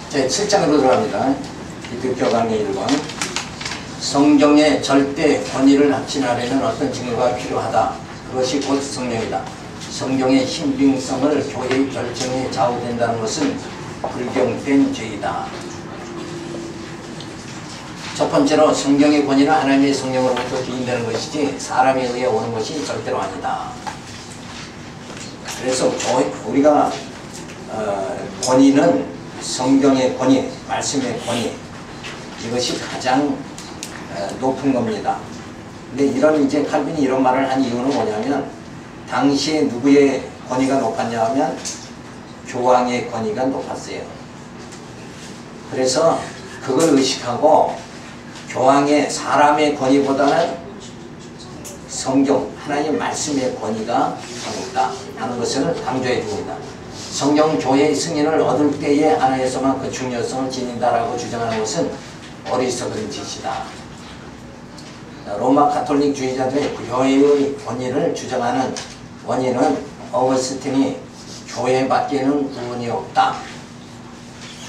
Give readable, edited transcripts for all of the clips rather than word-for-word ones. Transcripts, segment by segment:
제 7장으로 들어갑니다. 기독교 강의 1번. 성경의 절대 권위를 확신하려면 어떤 증거가 필요하다. 그것이 곧 성령이다. 성경의 신빙성을 교회의 결정에 좌우된다는 것은 불경된 죄이다. 첫 번째로 성경의 권위는 하나님의 성령으로부터 기인되는 것이지 사람에 의해 오는 것이 절대로 아니다. 그래서 우리가 권위는 성경의 권위, 말씀의 권위, 이것이 가장 높은 겁니다. 근데 이제 칼빈이 이런 말을 한 이유는 뭐냐면, 당시에 누구의 권위가 높았냐 하면 교황의 권위가 높았어요. 그래서 그걸 의식하고 교황의 사람의 권위보다는 성경, 하나님 말씀의 권위가 더 높다 하는 것을 강조해 줍니다. 성경 교회의 승인을 얻을 때에 하나에서만 그 중요성을 지닌다라고 주장하는 것은 어리석은 짓이다. 로마 가톨릭주의자들의 교회의 권위를 주장하는 원인은 어거스틴이 교회밖에는 구원이 없다.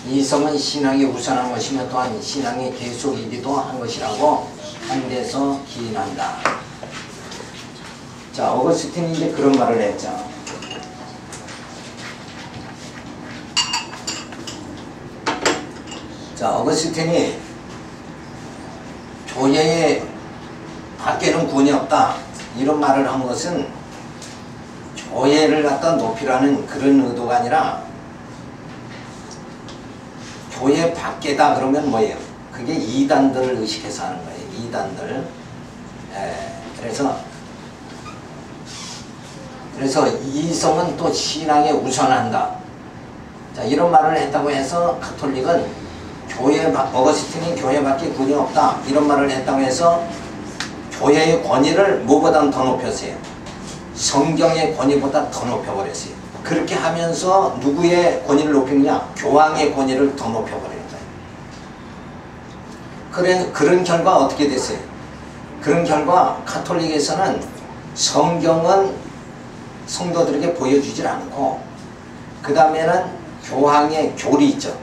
이성은 신앙이 우선한 것이며 또한 신앙의 계속이기도 한 것이라고 한 데서 기인한다. 자, 어거스틴이 이제 그런 말을 했죠. 자, 어거스틴이 교회의 밖에는 구원이 없다 이런 말을 한 것은 교회를 갖다 높이라는 그런 의도가 아니라, 교회 밖에다 그러면 뭐예요? 그게 이단들을 의식해서 하는 거예요. 이단들. 그래서 이성은 또 신앙에 우선한다. 자, 이런 말을 했다고 해서 가톨릭은 어거스틴이 교회밖에 구원이 없다 이런 말을 했다고 해서 교회의 권위를 뭐보다 더 높였어요. 성경의 권위보다 더 높여버렸어요. 그렇게 하면서 누구의 권위를 높이느냐? 교황의 권위를 더 높여버리는 거예요. 그런 결과 어떻게 됐어요? 그런 결과 가톨릭에서는 성경은 성도들에게 보여주질 않고, 그 다음에는 교황의 교리 있죠.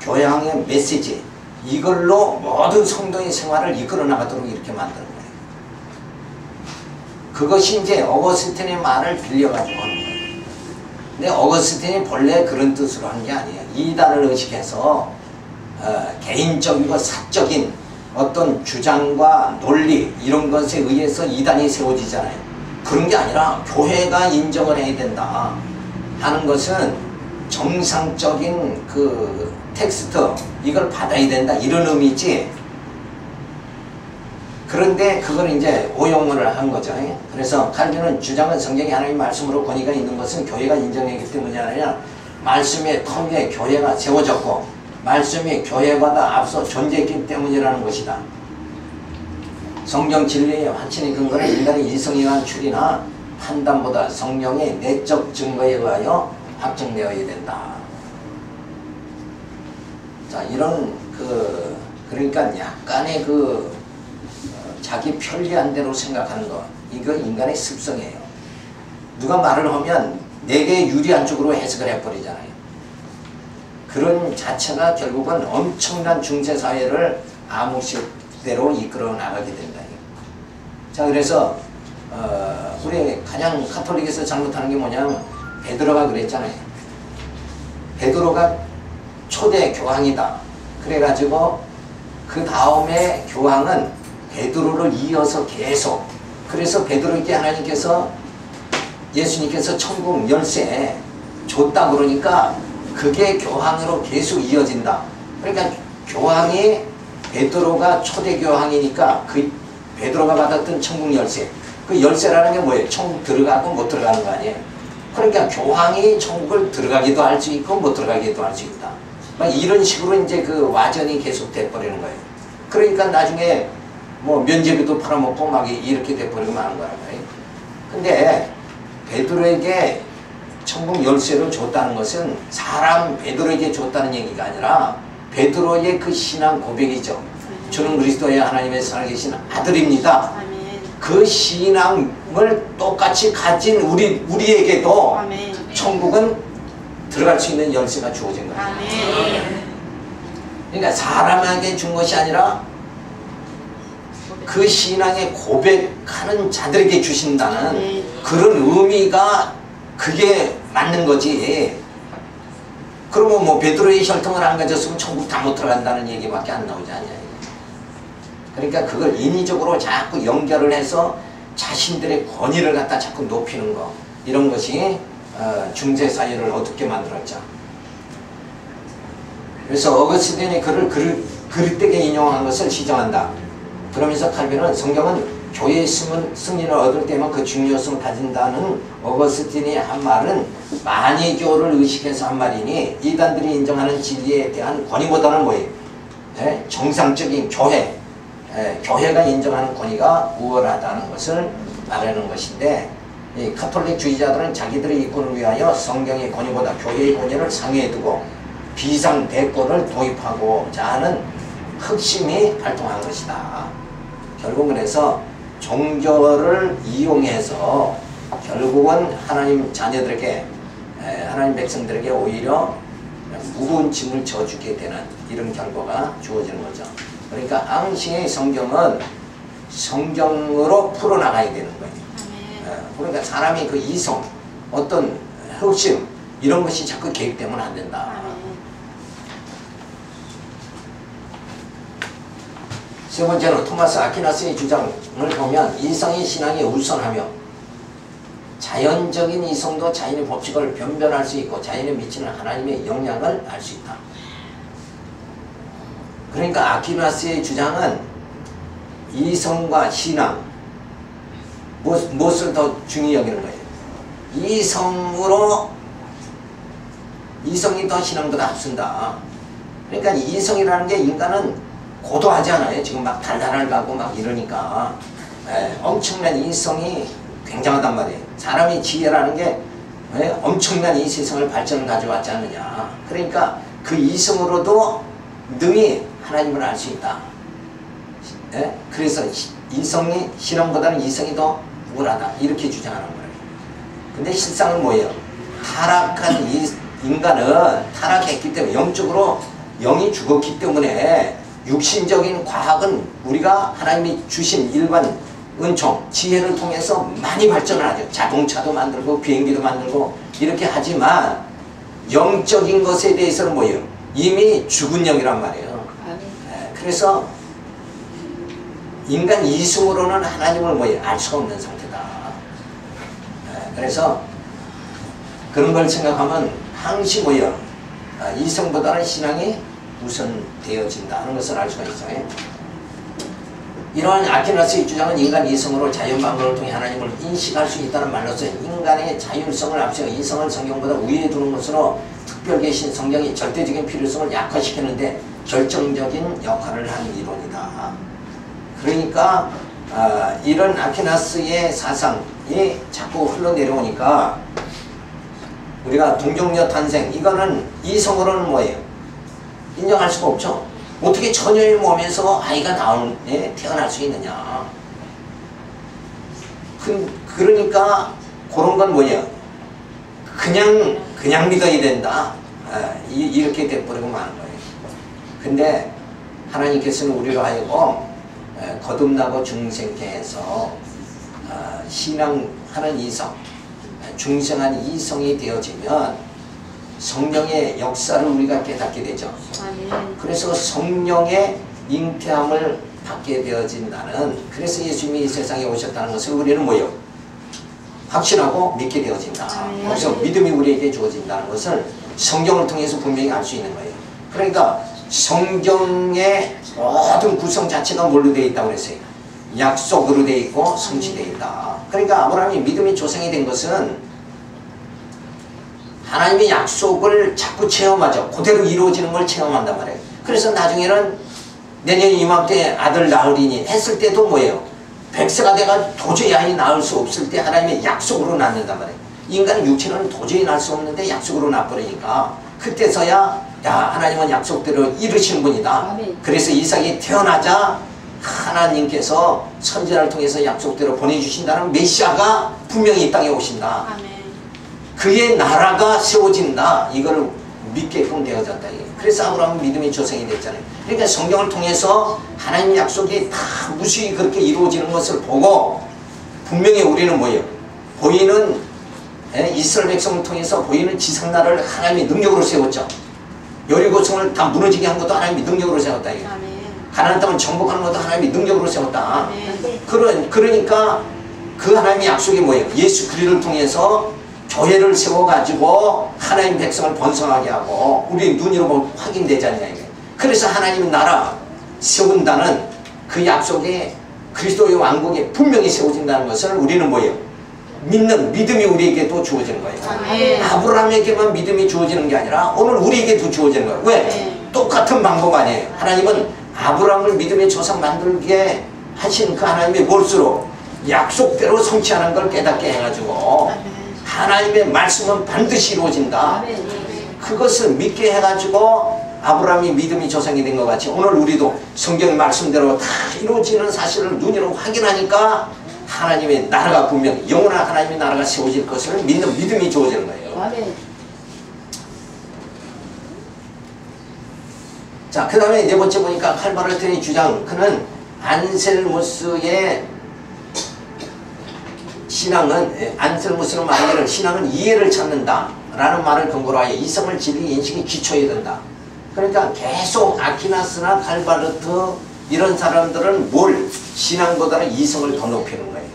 교황의 메시지, 이걸로 모든 성도의 생활을 이끌어 나가도록 이렇게 만드는 거예요. 그것이 이제 어거스틴의 말을 빌려가지고 하는 거예요. 근데 어거스틴이 본래 그런 뜻으로 한 게 아니에요. 이단을 의식해서 개인적이고 사적인 어떤 주장과 논리 이런 것에 의해서 이단이 세워지잖아요. 그런 게 아니라 교회가 인정을 해야 된다 하는 것은 정상적인 그 텍스트, 이걸 받아야 된다 이런 의미지. 그런데 그걸 이제 오용을 한 거죠. 그래서 칼빈은 주장은 성경이 하나님 말씀으로 권위가 있는 것은 교회가 인정했기 때문이 아니라 말씀의 터 위에 교회가 세워졌고 말씀이 교회보다 앞서 존재했기 때문이라는 것이다. 성경 진리의 확신의 근거는 인간의 이성에 의한 추리나 판단보다 성령의 내적 증거에 의하여 확정되어야 된다. 자, 이런 그러니까 약간의 자기 편리한 대로 생각하는 거, 이거 인간의 습성이에요. 누가 말을 하면 내게 유리한 쪽으로 해석을 해버리잖아요. 그런 자체가 결국은 엄청난 중세사회를 암흑식대로 이끌어 나가게 된다. 자, 그래서 우리 가장 가톨릭에서 잘못하는 게 뭐냐면, 베드로가 그랬잖아요. 베드로가 초대 교황이다. 그래가지고 그 다음에 교황은 베드로를 이어서 계속, 그래서 베드로에게 하나님께서, 예수님께서 천국 열쇠 줬다 그러니까 그게 교황으로 계속 이어진다. 그러니까 교황이, 베드로가 초대 교황이니까 그 베드로가 받았던 천국 열쇠, 그 열쇠라는 게 뭐예요? 천국 들어가고 못 들어가는 거 아니에요? 그러니까 교황이 천국을 들어가기도 할 수 있고 못 들어가기도 할 수 있다. 막 이런 식으로 이제 그 와전이 계속 돼버리는 거예요. 그러니까 나중에 뭐 면제비도 팔아먹고 막 이렇게 돼버리고 마는 거란 말이에요. 근데 베드로에게 천국 열쇠를 줬다는 것은 사람 베드로에게 줬다는 얘기가 아니라 베드로의 그 신앙 고백이죠. 저는 그리스도의 하나님의 살아계신 아들입니다. 그 신앙을 똑같이 가진 우리에게도 천국은 들어갈 수 있는 열쇠가 주어진 거예요. 아멘. 그러니까 사람에게 준 것이 아니라 그 신앙의 고백하는 자들에게 주신다는 그런 의미가 그게 맞는 거지. 그러면 뭐 베드로의 혈통을 안 가졌으면 천국 다 못 들어간다는 얘기밖에 안 나오지 않냐. 그러니까 그걸 인위적으로 자꾸 연결을 해서 자신들의 권위를 갖다 자꾸 높이는 거, 이런 것이 중세 사회를 어둡게 만들었죠. 그래서 어거스틴이 그를 그릇되게 인용한 것을 시정한다. 그러면서 칼빈은 성경은 교회의 승리를 얻을 때만 그 중요성을 가진다는 어거스틴이 한 말은 만이교를 의식해서 한 말이니 이단들이 인정하는 진리에 대한 권위보다는 뭐예요? 정상적인 교회, 교회가 인정하는 권위가 우월하다는 것을 말하는 것인데, 이 카톨릭 주의자들은 자기들의 이권을 위하여 성경의 권위보다 교회의 권위를 상위에 두고 비상대권을 도입하고자 하는 흑심이 발동한 것이다. 결국은 그래서 종교를 이용해서 결국은 하나님 자녀들에게, 하나님 백성들에게 오히려 무거운 짐을 져주게 되는 이런 결과가 주어지는 거죠. 그러니까 항시 성경은 성경으로 풀어나가야 되는 거예요. 그러니까 사람이 그 이성, 어떤 흑심, 이런 것이 자꾸 개입되면 안 된다. 세 번째로 토마스 아퀴나스의 주장을 보면 이성이 신앙에 우선하며 자연적인 이성도 자연의 법칙을 변별할 수 있고 자연에 미치는 하나님의 영향을 알 수 있다. 그러니까 아퀴나스의 주장은 이성과 신앙, 무엇을 더 중요히 여기는 거예요? 이성이 더 신앙보다 앞선다. 그러니까 이성이라는 게 인간은 고도하지 않아요. 지금 막 달달을 가고 막 이러니까 엄청난 이성이 굉장하단 말이에요. 사람이 지혜라는 게 엄청난 이 세상을 발전을 가져왔지 않느냐. 그러니까 그 이성으로도 능히 하나님을 알 수 있다. 그래서 이성이 신앙보다는 이성이 더 우월하다, 이렇게 주장하는 거예요. 근데 실상은 뭐예요? 타락한 인간은 타락했기 때문에, 영적으로 영이 죽었기 때문에 육신적인 과학은 우리가 하나님이 주신 일반 은총, 지혜를 통해서 많이 발전을 하죠. 자동차도 만들고 비행기도 만들고 이렇게 하지만 영적인 것에 대해서는 뭐예요? 이미 죽은 영이란 말이에요. 그래서 인간 이성으로는 하나님을 뭐예요? 알 수가 없는 상태다. 그래서 그런 걸 생각하면 항시 뭐예요? 이성보다는 신앙이 우선되어진다는 것을 알 수가 있어요. 이러한 아퀴나스의 주장은 인간 이성으로 자연방법을 통해 하나님을 인식할 수 있다는 말로서 인간의 자율성을 앞세워 이성을 성경보다 우위에 두는 것으로 특별 계신 성경이 절대적인 필요성을 약화시키는데 결정적인 역할을 한 이론이다. 그러니까 이런 아퀴나스의 사상이 자꾸 흘러내려오니까 우리가 동정녀 탄생, 이거는 이성으로는 뭐예요? 인정할 수가 없죠. 어떻게 처녀의 몸에서 아이가 태어날 수 있느냐. 그러니까 그런 건 뭐냐, 그냥 믿어야 된다. 이렇게 돼버리고 마는 거예요. 근데 하나님께서는 우리로 하여금 거듭나고 중생케 해서 신앙하는 이성, 중생한 이성이 되어지면 성령의 역사를 우리가 깨닫게 되죠. 그래서 성령의 잉태함을 받게 되어진다는, 그래서 예수님이 이 세상에 오셨다는 것을 우리는 뭐예요? 확신하고 믿게 되어진다. 그래서 믿음이 우리에게 주어진다는 것을 성경을 통해서 분명히 알 수 있는 거예요. 그러니까 성경의 모든 구성 자체가 뭘로 되어 있다고 그랬어요? 약속으로 되어 있고 성취되어 있다. 그러니까 아브라함이 믿음의 조상이 된 것은 하나님의 약속을 자꾸 체험하죠. 그대로 이루어지는 걸 체험한단 말이에요. 그래서 나중에는 내년 이맘때 아들 낳으리니 했을 때도 뭐예요? 100세가 돼가 도저히 아이 낳을 수 없을 때 하나님의 약속으로 낳는단 말이에요. 인간은 육체는 도저히 낳을 수 없는데 약속으로 낳아버리니까 그때서야 하나님은 약속대로 이루시는 분이다. 그래서 이삭이 태어나자 하나님께서 선지자를 통해서 약속대로 보내주신다는 메시아가 분명히 이 땅에 오신다. 그의 나라가 세워진다. 이걸 믿게끔 되어졌다. 그래서 아브라함은 믿음의 조상이 됐잖아요. 그러니까 성경을 통해서 하나님 약속이 다 무수히 그렇게 이루어지는 것을 보고 분명히 우리는 뭐예요? 보이는 이스라엘 백성을 통해서 보이는 지상나라를 하나님이 능력으로 세웠죠. 여리고성을 다 무너지게 한 것도 하나님이 능력으로 세웠다. 가나안 땅을 정복하는 것도 하나님이 능력으로 세웠다. 그러니까 그 하나님의 약속이 뭐예요? 예수 그리스도를 통해서 교회를 세워가지고 하나님 백성을 번성하게 하고 우리 눈으로 보면 확인되지 않냐. 그래서 하나님의 나라 세운다는 그 약속이 그리스도의 왕국이 분명히 세워진다는 것을 우리는 뭐예요? 믿는 믿음이 우리에게도 주어지는 거예요. 아브라함에게만 믿음이 주어지는 게 아니라 오늘 우리에게도 주어지는 거예요. 왜? 똑같은 방법 아니에요. 하나님은 아브라함을 믿음의 조상 만들게 하신 그 하나님의 뭘수록 약속대로 성취하는 걸 깨닫게 해가지고 하나님의 말씀은 반드시 이루어진다. 그것을 믿게 해가지고 아브라함이 믿음의 조상이 된 것 같이 오늘 우리도 성경의 말씀대로 다 이루어지는 사실을 눈으로 확인하니까 하나님의 나라가 분명 영원한 하나님의 나라가 세워질 것을 믿는 믿음이 주어지는 거예요. 자, 그 다음에 네 번째 보니까 칼바르트의 주장, 그는 안셀무스의 신앙은, 안셀무스는 말하기를 신앙은 이해를 찾는다 라는 말을 근거로 하여 이성을 진리 인식이 기초해야 된다. 그러니까 계속 아퀴나스나 칼바르트 이런 사람들은 뭘? 신앙보다는 이성을 더 높이는 거예요.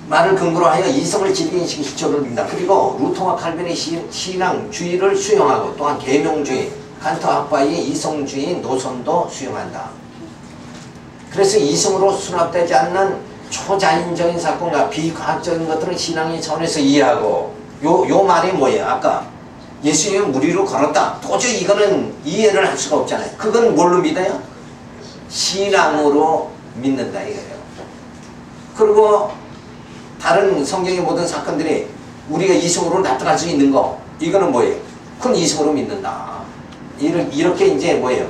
말을 근거로 하여 이성을 진리 인식이 기초를 둔다. 그리고 루터와 칼빈의 신앙주의를 수용하고 또한 계명주의, 칸트 학파의 이성주의 노선도 수용한다. 그래서 이성으로 수납되지 않는 초자연적인 사건과 비과학적인 것들은 신앙의 차원에서 이해하고 요 말이 뭐예요? 아까 예수님은 물 위로 걸었다. 도저히 이거는 이해를 할 수가 없잖아요. 그건 뭘로 믿어요? 신앙으로 믿는다 이거예요. 그리고 다른 성경의 모든 사건들이 우리가 이성으로 납득할 수 있는 거 이거는 뭐예요? 그건 이성으로 믿는다. 이렇게 이제 뭐예요?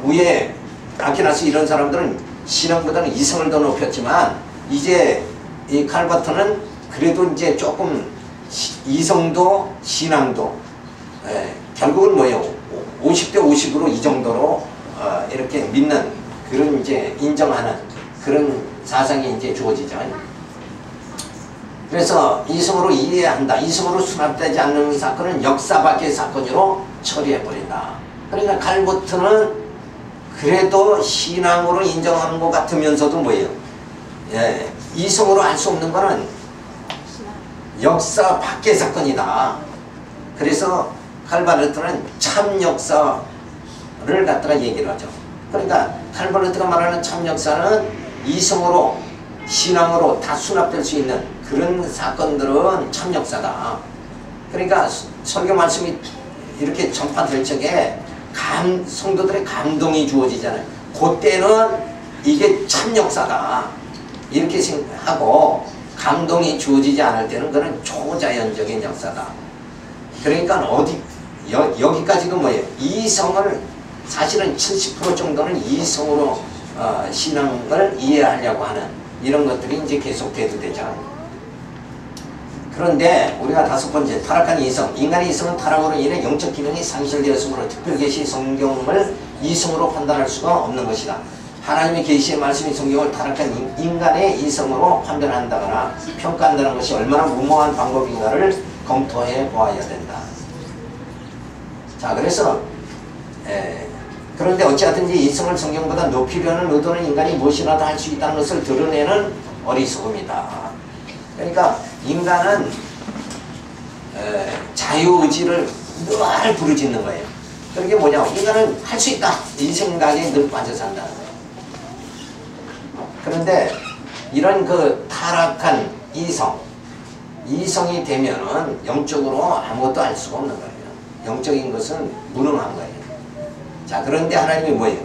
위에 아퀴나스 이런 사람들은 신앙보다는 이성을 더 높였지만 이제 이 칼바트는 그래도 이제 조금 이성도 신앙도 결국은 뭐예요? 50대 50으로 이 정도로 이렇게 믿는 그런 이제 인정하는 그런 사상이 이제 주어지죠. 그래서 이성으로 이해한다. 이성으로 수납되지 않는 사건은 역사 밖의 사건으로 처리해버린다. 그러니까 칼바트는 그래도 신앙으로 인정하는 것 같으면서도 뭐예요? 이성으로 알 수 없는 거는 역사 밖의 사건이다. 그래서 칼바르트는 참 역사를 갖다가 얘기를 하죠. 그러니까 칼바르트가 말하는 참 역사는 이성으로 신앙으로 다 수납될 수 있는 그런 사건들은 참 역사다. 그러니까 설교 말씀이 이렇게 전파될 적에 성도들의 감동이 주어지잖아요. 그때는 이게 참 역사다 이렇게 생각하고 감동이 주어지지 않을 때는 그는 초자연적인 역사다. 그러니까 여기까지가 뭐예요? 이성을 사실은 70% 정도는 이성으로 신앙을 이해하려고 하는 이런 것들이 이제 계속돼도 되죠. 그런데 우리가 다섯 번째 타락한 이성. 인간의 이성은 타락으로 인해 영적 기능이 상실되었으므로 특별계시 성경을 이성으로 판단할 수가 없는 것이다. 하나님의 계시의 말씀이 성경을 타락한 인간의 이성으로 판단한다거나 평가한다는 것이 얼마나 무모한 방법인가를 검토해 보아야 된다. 자, 그래서 그런데 어찌하든지 이성을 성경보다 높이려는 의도는 인간이 무엇이라도 할 수 있다는 것을 드러내는 어리석음이다. 그러니까 인간은 자유의지를 늘 부르짖는 거예요. 그게 뭐냐면 인간은 할 수 있다 이 생각에 늘 빠져 산다는 거예요. 그런데 이런 그 타락한 이성이 되면은 영적으로 아무것도 할 수가 없는 거예요. 영적인 것은 무능한 거예요. 자, 그런데 하나님이 뭐예요?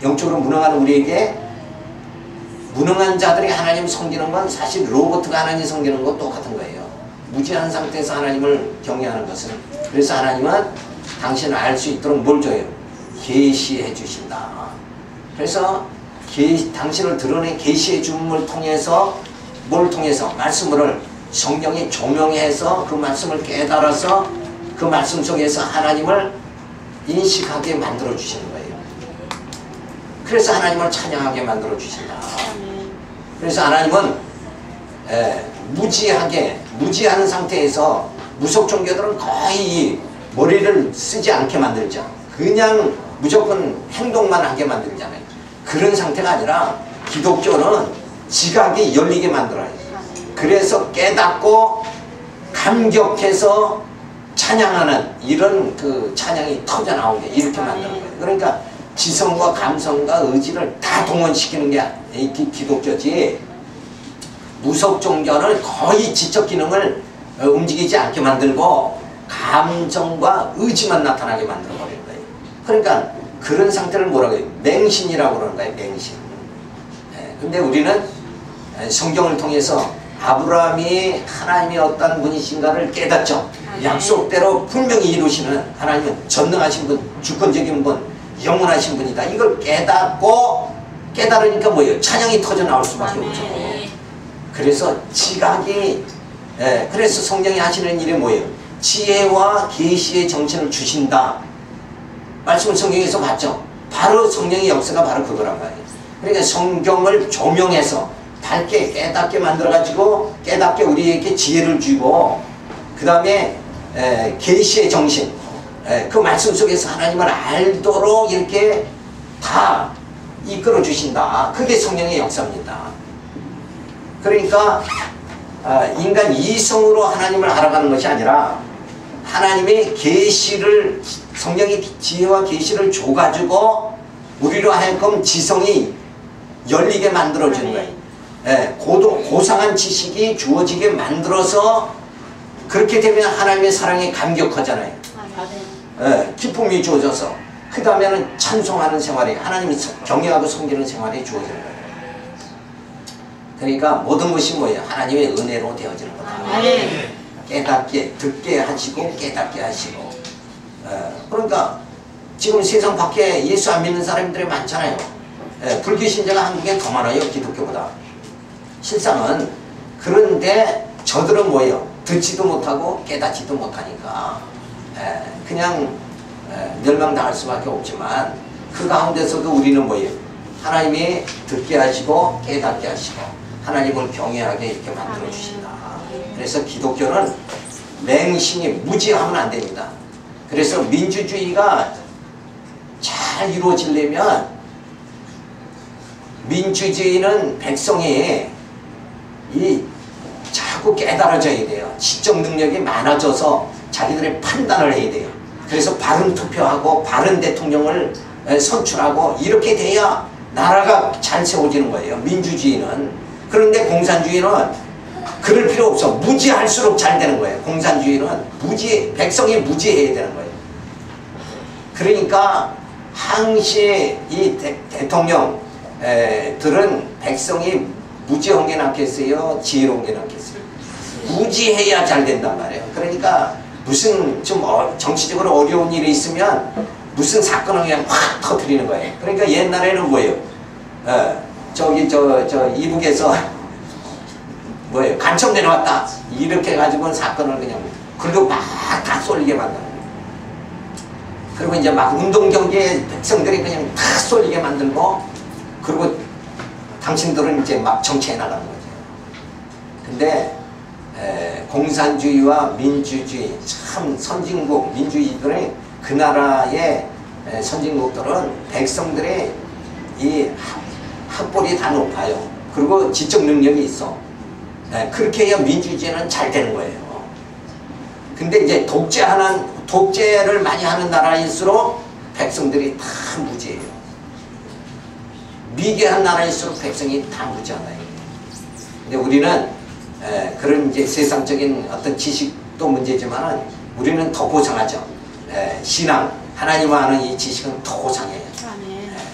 영적으로 무능한 우리에게 무능한 자들이 하나님 섬기는 건 사실 로봇가 하나님 섬기는 것 똑같은 거예요. 무지한 상태에서 하나님을 경외하는 것은. 그래서 하나님은 당신을 알 수 있도록 뭘 줘요? 계시해 주신다. 그래서 당신을 드러내 계시해 줌을 통해서 뭘 통해서? 말씀을 성령이 조명해서 그 말씀을 깨달아서 그 말씀 속에서 하나님을 인식하게 만들어 주시는 거예요. 그래서 하나님을 찬양하게 만들어 주신다. 그래서 하나님은 무지한 상태에서 무속 종교들은 거의 머리를 쓰지 않게 만들죠. 그냥 무조건 행동만 하게 만들잖아요. 그런 상태가 아니라 기독교는 지각이 열리게 만들어요. 그래서 깨닫고 감격해서 찬양하는 이런 그 찬양이 터져 나오게 이렇게 만드는 거예요. 그러니까 지성과 감성과 의지를 다 동원시키는 게 기독교지, 무속 종교는 거의 지적 기능을 움직이지 않게 만들고 감정과 의지만 나타나게 만들어버리는 거예요. 그러니까 그런 상태를 뭐라고 해요? 맹신이라고 그러는 거예요. 맹신. 근데 우리는 성경을 통해서 아브라함이 하나님이 어떤 분이신가를 깨닫죠. 약속대로 분명히 이루시는 하나님은 전능하신 분, 주권적인 분, 영원하신 분이다. 이걸 깨달으니까 뭐예요? 찬양이 터져 나올 수밖에 없죠. 그래서 지각이, 그래서 성령이 하시는 일이 뭐예요? 지혜와 계시의 정신을 주신다. 말씀을 성경에서 봤죠. 바로 성령의 역사가 바로 그거란 말이에요. 그러니까 성경을 조명해서 밝게 깨닫게 만들어가지고 깨닫게 우리에게 지혜를 주고, 그 다음에 계시의 정신, 그 말씀 속에서 하나님을 알도록 이렇게 다 이끌어 주신다. 그게 성령의 역사입니다. 그러니까 인간 이성으로 하나님을 알아가는 것이 아니라 하나님의 계시를, 성령의 지혜와 계시를 줘가지고 우리로 하여금 지성이 열리게 만들어주는 거예요. 고상한 지식이 주어지게 만들어서 그렇게 되면 하나님의 사랑에 감격하잖아요. 기쁨이 주어져서 그 다음에는 찬송하는 생활이, 하나님을 경외하고 섬기는 생활이 주어지는 거예요. 그러니까 모든 것이 뭐예요? 하나님의 은혜로 되어지는 거다. 깨닫게, 듣게 하시고 깨닫게 하시고. 그러니까 지금 세상 밖에 예수 안 믿는 사람들이 많잖아요. 불교 신자가 한국에 더 많아요, 기독교보다. 실상은. 그런데 저들은 뭐예요? 듣지도 못하고 깨닫지도 못하니까 그냥 멸망당할 수밖에 없지만, 그 가운데서도 우리는 뭐예요? 하나님이 듣게 하시고 깨닫게 하시고 하나님을 경외하게 이렇게 만들어 주신다. 그래서 기독교는 맹신이, 무지하면 안 됩니다. 그래서 민주주의가 잘 이루어지려면, 민주주의는 백성이 자꾸 깨달아져야 돼요. 지적 능력이 많아져서 자기들의 판단을 해야 돼요. 그래서 바른 투표하고 바른 대통령을 선출하고 이렇게 돼야 나라가 잘 세워지는 거예요, 민주주의는. 그런데 공산주의는 그럴 필요 없어. 무지할수록 잘 되는 거예요. 공산주의는 백성이 무지해야 되는 거예요. 그러니까 항시 이 대통령들은 백성이 무지한 게 낫겠어요? 지혜로운 게 낫겠어요? 무지해야 잘 된단 말이에요. 그러니까 무슨 좀 정치적으로 어려운 일이 있으면 무슨 사건을 그냥 확 터뜨리는 거예요. 그러니까 옛날에는 뭐예요? 이북에서 뭐예요? 간첩 내려왔다. 이렇게 해가지고 사건을 그냥 글로 막 다 쏠리게 만드는 거예요. 그리고 이제 막 운동경기에 백성들이 그냥 다 쏠리게 만들고, 그리고 당신들은 이제 막 정치해 나가는 거죠. 근데 공산주의와 민주주의, 참 선진국 민주주의들의 그 나라의 선진국들은 백성들의 이 학벌이 다 높아요. 그리고 지적 능력이 있어. 그렇게 해야 민주주의는 잘 되는 거예요. 근데 이제 독재를 많이 하는 나라일수록 백성들이 다 무지해요. 미개한 나라일수록 백성이 다 무지하나요. 근데 우리는 그런 이제 세상적인 어떤 지식도 문제지만 우리는 더 고상하죠. 신앙, 하나님을 아는 이 지식은 더 고상해요.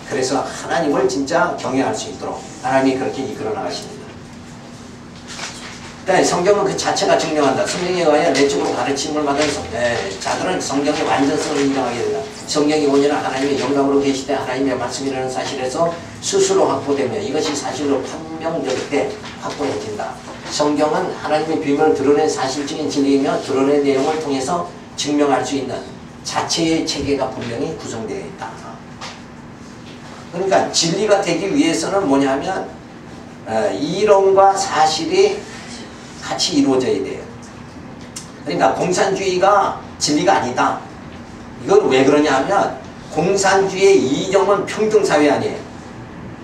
그래서 하나님을 진짜 경외할 수 있도록 하나님이 그렇게 이끌어 나가십니다. 네, 성경은 그 자체가 증명한다. 성경에 의하여 내적으로 가르침을 받은 자들은 성경의 완전성을 인정하게 된다. 성경이 온전한 하나님의 영감으로 계시되 하나님의 말씀이라는 사실에서 스스로 확보되며 이것이 사실로 판명될 때 확보해진다. 성경은 하나님의 비밀을 드러낸 사실적인 진리이며 드러낸 내용을 통해서 증명할 수 있는 자체의 체계가 분명히 구성되어 있다. 그러니까 진리가 되기 위해서는 뭐냐면 이론과 사실이 같이 이루어져야 돼요. 그러니까 공산주의가 진리가 아니다. 이건 왜 그러냐 하면 공산주의의 이념은 평등사회 아니에요.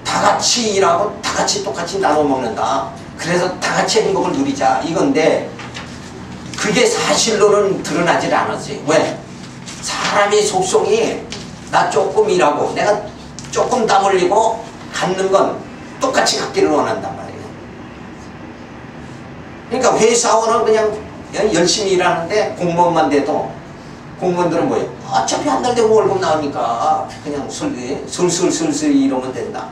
다 같이 일하고 다 같이 똑같이 나눠 먹는다. 그래서 다 같이 행복을 누리자 이건데 그게 사실로는 드러나질 않았어요. 왜? 사람의 속성이 나 조금 일하고 내가 조금 땀 흘리고 갖는 건 똑같이 갖기를 원한단 말이에요. 그러니까 회사원은 그냥 열심히 일하는데 공무원만 돼도 공무원들은 뭐예요? 어차피 한 달 되고 월급 나오니까 그냥 슬슬 이러면 된다.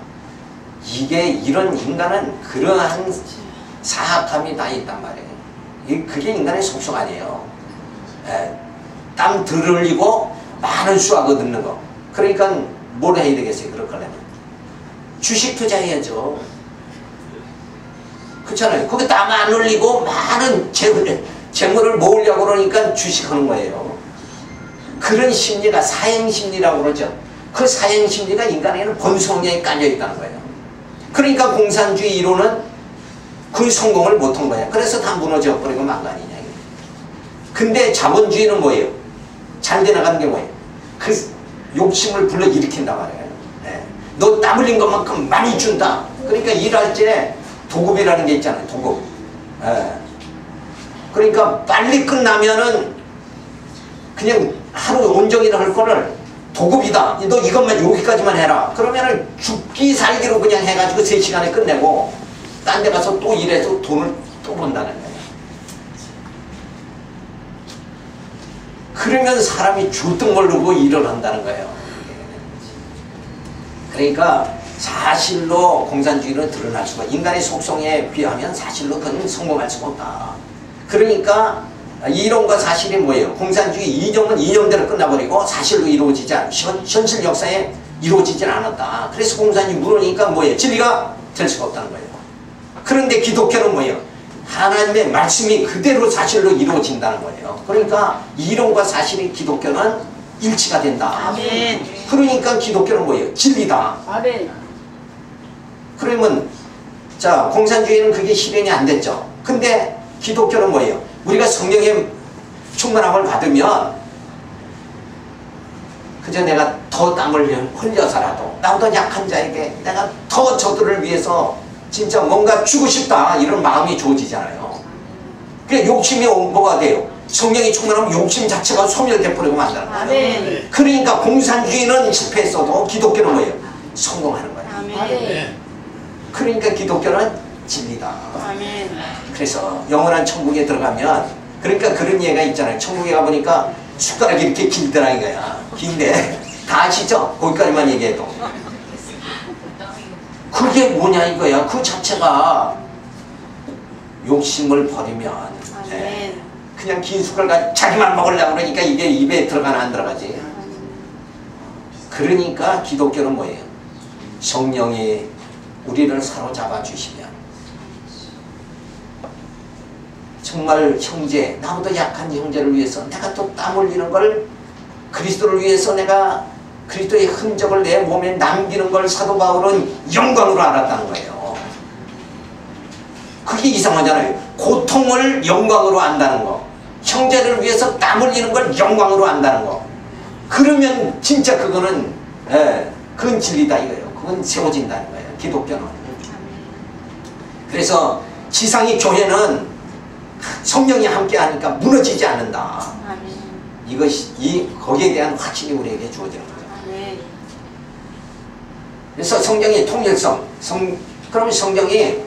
이게 이런 인간은 그러한 사악함이 다 있단 말이에요. 그게 인간의 속성 아니에요. 땀 덜 흘리고 많은 수확을 듣는 거. 그러니까 뭘 해야 되겠어요? 그럴 거려면 주식 투자해야죠. 그렇잖아요. 그게 땀 안 흘리고 많은 재물을 모으려고 그러니까 주식하는 거예요. 그런 심리가 사행심리라고 그러죠. 그 사행심리가 인간에게는 본성에 깔려 있다는 거예요. 그러니까 공산주의 이론은 그 성공을 못한 거예요. 그래서 다 무너져 버리고 망가니냐. 근데 자본주의는 뭐예요? 잘 돼나가는 게 뭐예요? 그 욕심을 불러일으킨단 말이에요. 네. 너 땀 흘린 것만큼 많이 준다. 그러니까 일할 때 도급이라는 게 있잖아요. 도급. 네. 그러니까 빨리 끝나면은 그냥 하루 온종일 할 거를 도급이다. 너 이것만 여기까지만 해라. 그러면은 죽기 살기로 그냥 해가지고 3시간에 끝내고 딴 데 가서 또 일해서 돈을 또 번다는 거예요. 그러면 사람이 주등 모르고 일을 한다는 거예요. 그러니까 사실로 공산주의는 드러날 수가, 인간의 속성에 비하면 사실로 그는 성공할 수가 없다. 그러니까 이론과 사실이 뭐예요? 공산주의 이념은 이념대로 끝나버리고 사실로 이루어지지 않, 현실 역사에 이루어지지 않았다. 그래서 공산주의 무너지니까 뭐예요? 진리가 될 수가 없다는 거예요. 그런데 기독교는 뭐예요? 하나님의 말씀이 그대로 사실로 이루어진다는 거예요. 그러니까 이론과 사실이 기독교는 일치가 된다. 아멘. 그러니까 기독교는 뭐예요? 진리다. 아멘. 그러면 자, 공산주의는 그게 실현이 안 됐죠. 근데 기독교는 뭐예요? 우리가 성령의 충만함을 받으면 그저 내가 더 땀을 흘려서라도 나보다 약한 자에게 내가 더 저들을 위해서 진짜 뭔가 주고 싶다 이런 마음이 좋아지잖아요. 그러니까 욕심이 뭐가 돼요? 성령이 충만하면 욕심 자체가 소멸돼 버리고 만다는 거예요. 아멘. 그러니까 공산주의는 실패했어도 기독교는 뭐예요? 성공하는 거예요. 아멘. 그러니까 기독교는 진리다. 아멘. 그래서 영원한 천국에 들어가면 그러니까 그런 얘기가 있잖아요. 천국에 가보니까 숟가락이 이렇게 길더라 이거야. 긴데 다 아시죠? 거기까지만 얘기해도 그게 뭐냐 이거야. 그 자체가 욕심을 버리면 아멘. 그냥 긴 숟가락 자기만 먹으려고 그러니까 이게 입에 들어가나 안 들어가지. 그러니까 기독교는 뭐예요? 성령이 우리를 사로잡아 주시면 정말 형제, 나보다 약한 형제를 위해서 내가 또 땀 흘리는 걸 그리스도를 위해서 내가 그리스도의 흔적을 내 몸에 남기는 걸 사도 바울은 영광으로 알았다는 거예요. 그게 이상하잖아요. 고통을 영광으로 안다는 거, 형제를 위해서 땀 흘리는 걸 영광으로 안다는 거. 그러면 진짜 그거는 그건 진리다 이거예요. 그건 세워진다는 거예요. 기독교는. 그래서 지상의 교회는 성령이 함께하니까 무너지지 않는다. 이것이 거기에 대한 확신이 우리에게 주어지는 거예요. 그래서 성경의 통일성, 그러면 성경이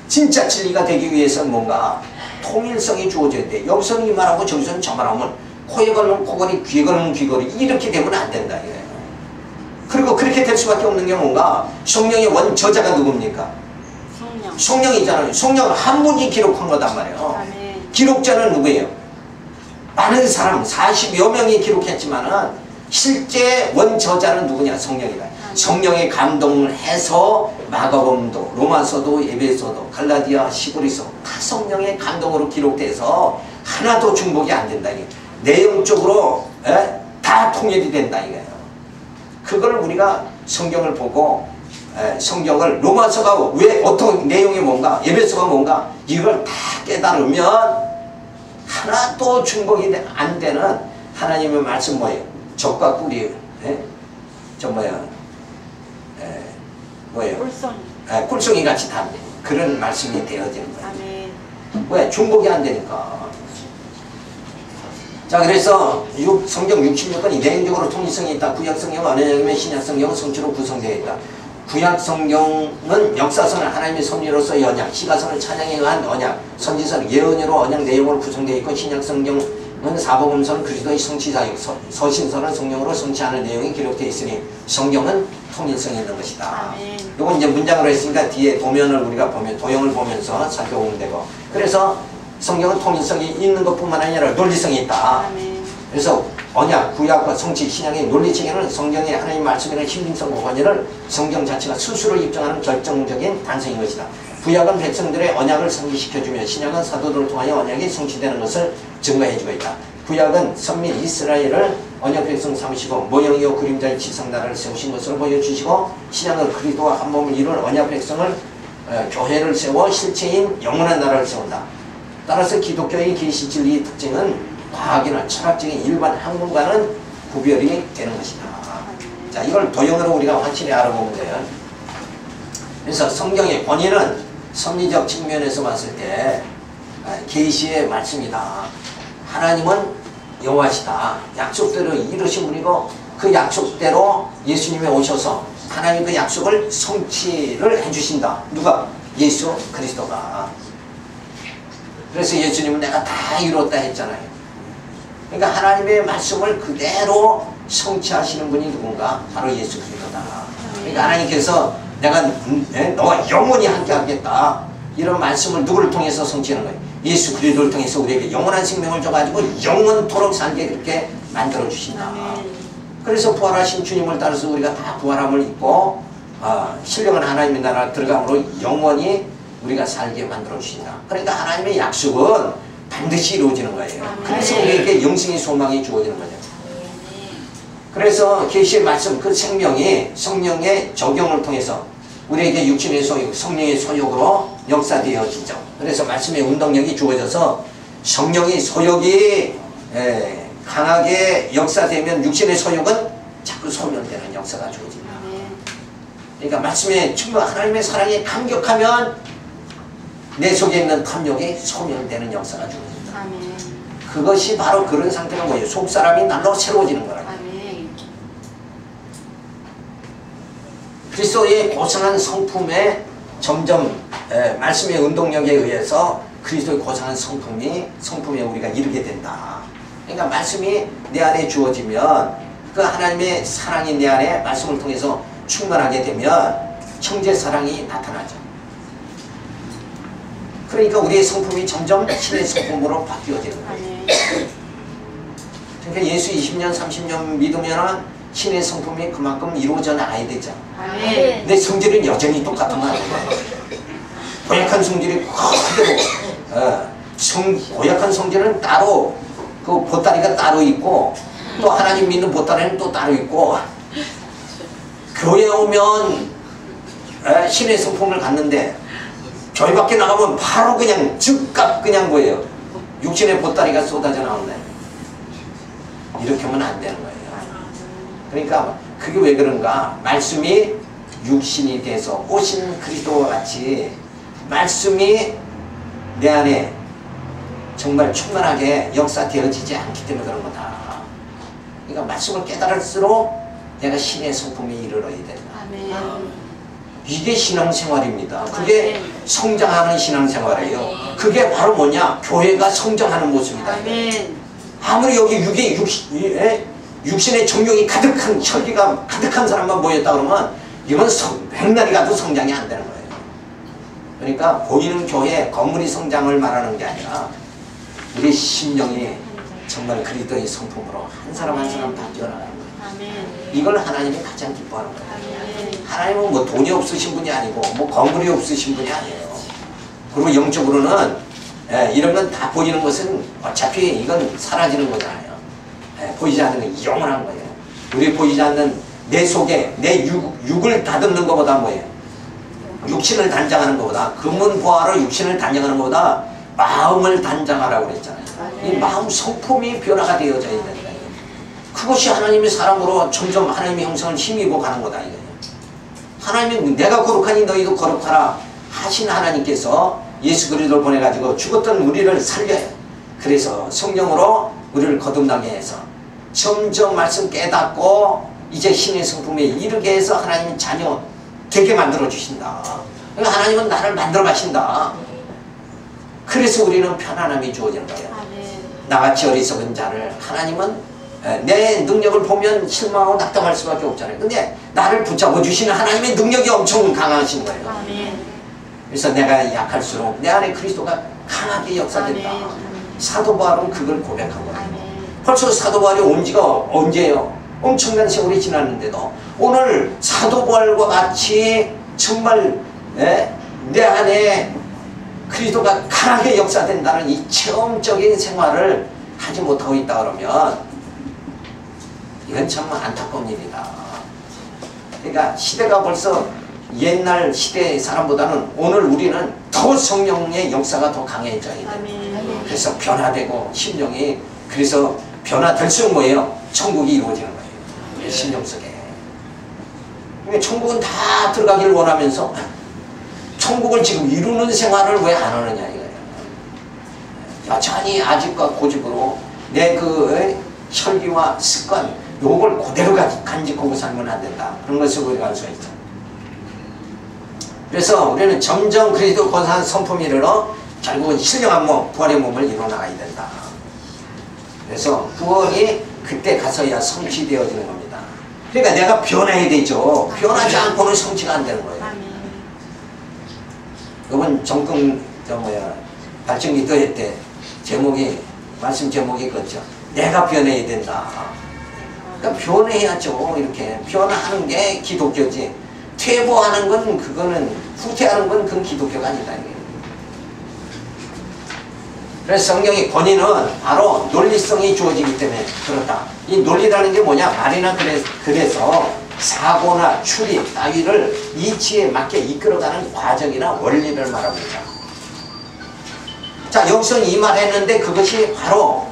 진짜 진리가 되기 위해서는 뭔가 통일성이 주어져야 돼. 여기서는 이 말하고 저기서는 저 말하면 코에 걸면 코걸이, 귀에 걸면 귀걸이 이렇게 되면 안 된다 이거예요. 그리고 그렇게 될 수밖에 없는 게 뭔가 성령의 원 저자가 누굽니까? 성령. 성령이잖아요. 성령 한 분이 기록한 거단 말이에요. 아멘. 기록자는 누구예요? 많은 사람 40여 명이 기록했지만은 실제 원저자는 누구냐? 성령이다. 성령의 감동을 해서 마가복음도 로마서도 에베소도 갈라디아 시고리서 다 성령의 감동으로 기록돼서 하나도 중복이 안 된다. 이게 내용적으로 다 통일이 된다 이거예요. 그걸 우리가 성경을 보고 성경을 로마서가 왜 어떤 내용이 뭔가 에베소가 뭔가 이걸 다 깨달으면 하나도 중복이 안 되는 하나님의 말씀 뭐예요? 적과 꿀이 저 뭐예요? 꿀송이 같이 다 그런 말씀이 되어지는 거예요. 아멘. 왜? 중복이 안 되니까. 자, 그래서 성경 66권이 내용적으로 통일성이 있다. 구약 성경은 언약이며 신약 성경은 성취로 구성되어 있다. 구약 성경은 역사서는 하나님의 섭리로서 언약, 시가서는 찬양에 의한 언약, 선지서는 예언으로 언약 내용으로 구성되어 있고 신약 성경은 사복음서는 그리스도의 성취사역, 서신서는 성령으로 성취하는 내용이 기록되어 있으니 성경은 통일성이 있는 것이다. 이건 이제 문장으로 했으니까 뒤에 도면을 우리가 보면 도형을 보면서 살펴보면 되고, 그래서 성경은 통일성이 있는 것뿐만 아니라 논리성이 있다. 그래서 언약, 구약과 성취, 신약의 논리체계는 성경의 하나님 말씀이라는 신빙성 권위를 성경 자체가 스스로 입증하는 결정적인 단서인 것이다. 구약은 백성들의 언약을 상기시켜주며 신약은 사도들을 통하여 언약이 성취되는 것을 증거해주고 있다. 구약은 선민 이스라엘을 언약 백성 삼으시고 모형이요 그림자의 지성나라를 세우신 것으로 보여주시고, 신약은 그리스도와 한 몸을 이룰 언약 백성을 교회를 세워 실체인 영원한 나라를 세운다. 따라서 기독교의 계시 진리의 특징은 과학이나 철학적인 일반 학문과는 구별이 되는 것이다. 자, 이걸 도형으로 우리가 확실히 알아보면 돼요. 그래서 성경의 권위는 섭리적 측면에서 봤을 때 계시의 말씀이다. 하나님은 여호와시다. 약속대로 이루신 분이고 그 약속대로 예수님이 오셔서 하나님 그 약속을 성취를 해주신다. 누가? 예수 그리스도가. 그래서 예수님은 내가 다 이뤘다 했잖아요. 그러니까 하나님의 말씀을 그대로 성취하시는 분이 누군가? 바로 예수 그리스도다. 그러니까 하나님께서 내가 너와 영원히 함께 하겠다. 이런 말씀을 누구를 통해서 성취하는 거예요? 예수 그리스도를 통해서 우리에게 영원한 생명을 줘가지고 영원토록 살게 그렇게 만들어주신다. 그래서 부활하신 주님을 따라서 우리가 다 부활함을 입고 신령한 하나님의 나라 들어감으로 영원히 우리가 살게 만들어주신다. 그러니까 하나님의 약속은 반드시 이루어지는 거예요. 그래서 우리에게 영생의 소망이 주어지는 거죠. 그래서 계시의 말씀, 그 생명이 성령의 적용을 통해서 우리에게 육신의 소욕, 성령의 소욕으로 역사되어지죠. 그래서 말씀의 운동력이 주어져서 성령의 소욕이 강하게 역사되면 육신의 소욕은 자꾸 소멸되는 역사가 주어진다. 그러니까 말씀에 충분 하나님의 사랑에 감격하면 내 속에 있는 탐욕이 소멸되는 역사가 주어진다. 그것이 바로 그런 상태가 뭐예요? 속사람이 날로 새로워지는 거라고. 그리스도의 고상한 성품에 점점 말씀의 운동력에 의해서 그리스도의 고상한 성품에 우리가 이르게 된다. 그러니까 말씀이 내 안에 주어지면 그 하나님의 사랑이 내 안에 말씀을 통해서 충만하게 되면 형제 사랑이 나타나죠. 그러니까 우리의 성품이 점점 신의 성품으로 바뀌어지는 거예요. 그러니까 예수 20년 30년 믿으면 신의 성품이 그만큼 이루어져 나가야 되죠. 근데 성질은 여전히 똑같은 거 아니에요. 고약한 성질이 그대로 고약한 성질은 따로 그 보따리가 따로 있고 또 하나님 믿는 보따리는 또 따로 있고, 교회 오면 신의 성품을 갖는데 교회 밖에 나가면 바로 그냥 즉각 그냥 뭐예요? 육신의 보따리가 쏟아져 나오네. 이렇게 하면 안 되는 거예요. 그러니까 그게 왜 그런가? 말씀이 육신이 돼서 오신 그리스도와 같이 말씀이 내 안에 정말 충만하게 역사되어지지 않기 때문에 그런 거다. 그러니까 말씀을 깨달을수록 내가 신의 성품에 이르러야 된다. 이게 신앙생활입니다. 그게 성장하는 신앙생활이에요. 그게 바로 뭐냐? 교회가 성장하는 모습이다. 아무리 여기 육신의 정욕이 가득한, 혈기가 가득한 사람만 모였다 그러면 이건 백날이 가도 성장이 안 되는 거예요. 그러니까 보이는 교회 건물이 성장을 말하는 게 아니라 우리 심령이 정말 그리스도의 성품으로 한 사람 한 사람 다 뛰어나가는 거예요. 아멘. 이걸 하나님이 가장 기뻐하는 거예요. 아멘. 하나님은 뭐 돈이 없으신 분이 아니고 뭐 건물이 없으신 분이 아니에요. 그리고 영적으로는 이런 건 다 보이는 것은 어차피 이건 사라지는 거잖아요. 보이지 않는 건 영원한 거예요. 우리 보이지 않는 내 속에 내 육을 다듬는 것보다 뭐예요? 육신을 단장하는 것보다 금은 보화로 육신을 단장하는 것보다 마음을 단장하라고 그랬잖아요. 이 마음 성품이 변화가 되어져야 된다. 그것이 하나님의 사람으로 점점 하나님의 형상을 힘입어 가는 거다 이거예요. 하나님은 내가 거룩하니 너희도 거룩하라 하신 하나님께서 예수 그리스도를 보내가지고 죽었던 우리를 살려요. 그래서 성령으로 우리를 거듭나게 해서 점점 말씀 깨닫고 이제 신의 성품에 이르게 해서 하나님의 자녀 되게 만들어 주신다. 그러니까 하나님은 나를 만들어 가신다. 그래서 우리는 편안함이 주어지는 거예요. 나같이 어리석은 자를 하나님은 내 능력을 보면 실망하고 낙담할 수밖에 없잖아요. 근데 나를 붙잡아 주시는 하나님의 능력이 엄청 강하신 거예요. 아멘. 그래서 내가 약할수록 내 안에 그리스도가 강하게 역사된다. 아멘. 사도 바울은 그걸 고백한 거예요. 아멘. 벌써 사도 바울이 온 지가 언제예요? 엄청난 세월이 지났는데도 오늘 사도 바울과 같이 정말 내 안에 그리스도가 강하게 역사된다는 이 체험적인 생활을 하지 못하고 있다 그러면 이건 참 안타까운 일이다. 그러니까 시대가 벌써 옛날 시대의 사람보다는 오늘 우리는 더 성령의 역사가 더 강해져야 돼요. 그래서 변화되고 심령이 그래서 변화될수록 뭐예요? 천국이 이루어지는 거예요. 심령 속에. 그러니까 천국은 다 들어가기를 원하면서 천국을 지금 이루는 생활을 왜 안 하느냐 이거예요. 여전히 아직과 고집으로 내 그 혈기와 습관 요걸 그대로 간직하고 살면 안 된다. 그런 것을 우리가 알 수가 있죠. 그래서 우리는 점점 그리스도 권사한 성품이 이르러 결국은 신령한 몸, 부활의 몸을 이뤄나가야 된다. 그래서 부활이 그때 가서야 성취되어지는 겁니다. 그러니까 내가 변해야 되죠. 변하지 않고는 성취가 안 되는 거예요. 이번 정권 발전기 더회 때 제목이 말씀 제목이 그렇죠. 내가 변해야 된다. 그러니까 변해야죠. 이렇게 변화하는 게 기독교지. 퇴보하는 건 그거는 후퇴하는 건 그건 기독교가 아니다. 그래서 성경의 권위는 바로 논리성이 주어지기 때문에 그렇다. 이 논리라는 게 뭐냐? 말이나 그래서 사고나 추리 따위를 이치에 맞게 이끌어가는 과정이나 원리를 말합니다. 자, 여기서 이 말 했는데 그것이 바로